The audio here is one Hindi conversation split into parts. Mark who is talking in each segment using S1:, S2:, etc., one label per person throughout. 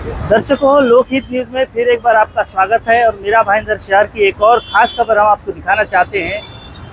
S1: दर्शकों, लोकहित न्यूज में फिर एक बार आपका स्वागत है और मीरा भाईंदर शहर की एक और खास खबर हम आपको दिखाना चाहते हैं।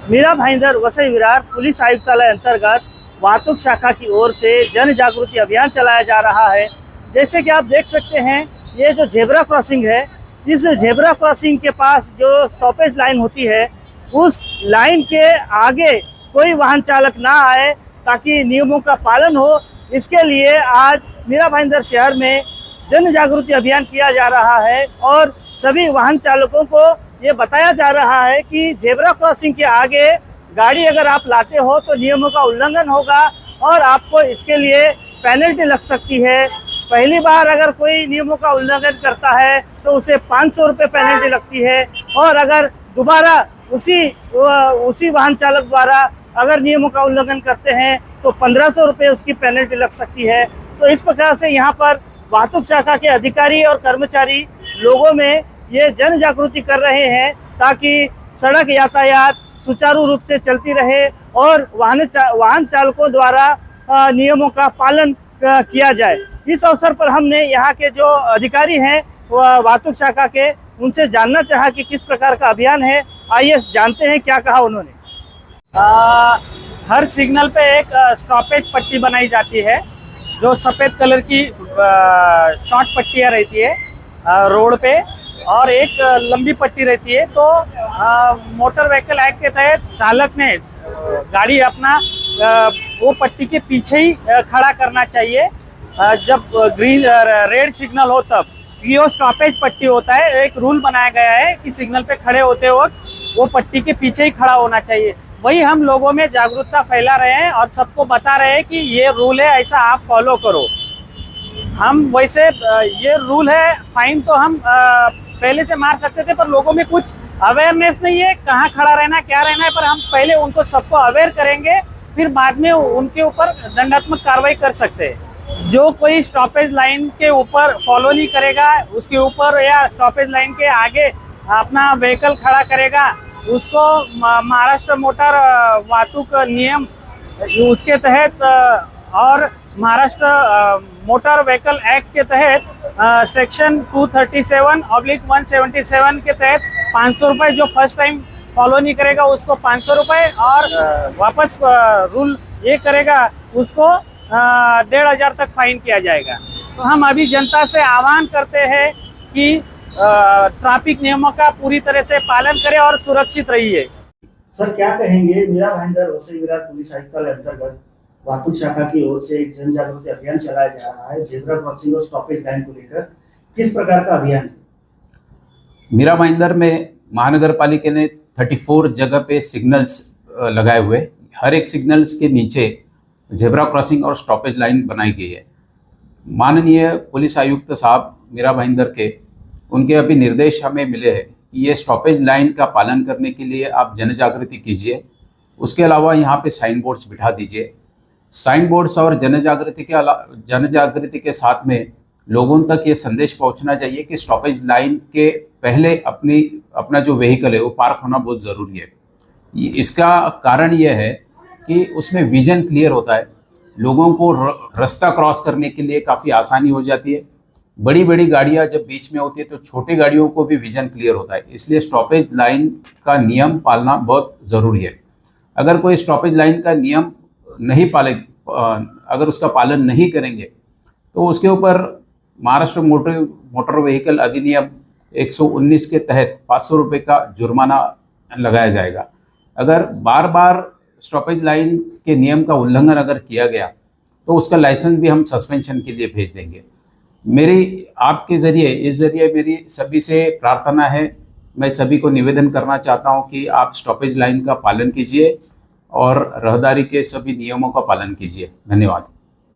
S1: मीरा भाईंदर वसई विरार पुलिस आयुक्तालय अंतर्गत वाहतुक शाखा की ओर से जन जागृति अभियान चलाया जा रहा है। जैसे कि आप देख सकते हैं, ये जो जेब्रा क्रॉसिंग है, इस जेब्रा क्रॉसिंग के पास जो स्टॉपेज लाइन होती है, उस लाइन के आगे कोई वाहन चालक ना आए ताकि नियमों का पालन हो। इसके लिए आज मीरा भाईंदर शहर में जन जागृति अभियान किया जा रहा है और सभी वाहन चालकों को ये बताया जा रहा है कि जेब्रा क्रॉसिंग के आगे गाड़ी अगर आप लाते हो तो नियमों का उल्लंघन होगा और आपको इसके लिए पेनल्टी लग सकती है। पहली बार अगर कोई नियमों का उल्लंघन करता है तो उसे 500 रुपये पेनल्टी लगती है और अगर दोबारा उसी वाहन चालक द्वारा अगर नियमों का उल्लंघन करते हैं तो 1500 रुपये उसकी पेनल्टी लग सकती है। तो इस प्रकार से यहाँ पर वाहतुक शाखा के अधिकारी और कर्मचारी लोगों में ये जन जागृति कर रहे हैं ताकि सड़क यातायात सुचारू रूप से चलती रहे और वाहन चालकों द्वारा नियमों का पालन किया जाए। इस अवसर पर हमने यहाँ के जो अधिकारी हैं वाहतुक शाखा के, उनसे जानना चाहा कि किस प्रकार का अभियान है। आइए जानते हैं क्या कहा उन्होंने। हर सिग्नल पे एक स्टॉपेज पट्टी बनाई जाती है जो सफ़ेद कलर की शॉर्ट पट्टियाँ रहती है रोड पे, और एक लंबी पट्टी रहती है। तो मोटर व्हीकल एक्ट के तहत चालक ने गाड़ी अपना वो पट्टी के पीछे ही खड़ा करना चाहिए। जब ग्रीन रेड सिग्नल हो तब ये स्टॉपेज पट्टी होता है। एक रूल बनाया गया है कि सिग्नल पे खड़े होते वक्त वो पट्टी के पीछे ही खड़ा होना चाहिए। वही हम लोगों में जागरूकता फैला रहे हैं और सबको बता रहे हैं कि ये रूल है, ऐसा आप फॉलो करो। हम वैसे ये रूल है, फाइन तो हम पहले से मार सकते थे, पर लोगों में कुछ अवेयरनेस नहीं है कहाँ खड़ा रहना क्या रहना है। पर हम पहले उनको सबको अवेयर करेंगे, फिर बाद में उनके ऊपर दंडात्मक कार्रवाई कर सकते हैं। जो कोई स्टॉपेज लाइन के ऊपर फॉलो नहीं करेगा, उसके ऊपर या स्टॉपेज लाइन के आगे अपना व्हीकल खड़ा करेगा, उसको महाराष्ट्र मोटर वाहतूक नियम उसके तहत और महाराष्ट्र मोटर व्हीकल एक्ट के तहत सेक्शन 237/177 के तहत 500 रुपये, जो फर्स्ट टाइम फॉलो नहीं करेगा उसको 500 रुपये, और वापस रूल ये करेगा उसको 1500 तक फाइन किया जाएगा। तो हम अभी जनता से आह्वान करते हैं कि ट्रैफिक नियमों का पूरी तरह से पालन करें और सुरक्षित रहिए।
S2: सर, क्या कहेंगे, मीरा भाईंदर वसई विरार पुलिस आयुक्तालय अंतर्गत वाहतुक शाखा की ओर से एक जन जागृति अभियान चलाया जा रहा है जेब्रा क्रॉसिंग और स्टॉपेज लाइन को लेकर, किस प्रकार का अभियान है?
S3: मीरा भाईंदर में महानगर पालिका ने 34 जगह पे सिग्नल्स लगाए हुए, हर एक सिग्नल्स के नीचे जेब्रा क्रॉसिंग और स्टॉपेज लाइन बनाई गई है। माननीय पुलिस आयुक्त साहब मीरा भाईंदर के उनके अभी निर्देश हमें मिले हैं कि ये स्टॉपेज लाइन का पालन करने के लिए आप जन जागृति कीजिए। उसके अलावा यहाँ पे साइन बोर्ड्स बिठा दीजिए। साइन बोर्ड्स और जन जागृति के साथ में लोगों तक ये संदेश पहुँचना चाहिए कि स्टॉपेज लाइन के पहले अपना जो व्हीकल है वो पार्क होना बहुत ज़रूरी है। इसका कारण ये है कि उसमें विजन क्लियर होता है, लोगों को रास्ता क्रॉस करने के लिए काफ़ी आसानी हो जाती है। बड़ी बड़ी गाड़ियां जब बीच में होती है तो छोटी गाड़ियों को भी विजन क्लियर होता है, इसलिए स्टॉपेज लाइन का नियम पालना बहुत ज़रूरी है। अगर कोई स्टॉपेज लाइन का नियम नहीं अगर उसका पालन नहीं करेंगे तो उसके ऊपर महाराष्ट्र मोटर व्हीकल अधिनियम 119 के तहत 500 रुपये का जुर्माना लगाया जाएगा। अगर बार बार स्टॉपेज लाइन के नियम का उल्लंघन अगर किया गया तो उसका लाइसेंस भी हम सस्पेंशन के लिए भेज देंगे। मेरी आपके इस जरिए मेरी सभी से प्रार्थना है, मैं सभी को निवेदन करना चाहता हूं कि आप स्टॉपेज लाइन का पालन कीजिए और रहदारी के सभी नियमों का पालन कीजिए। धन्यवाद।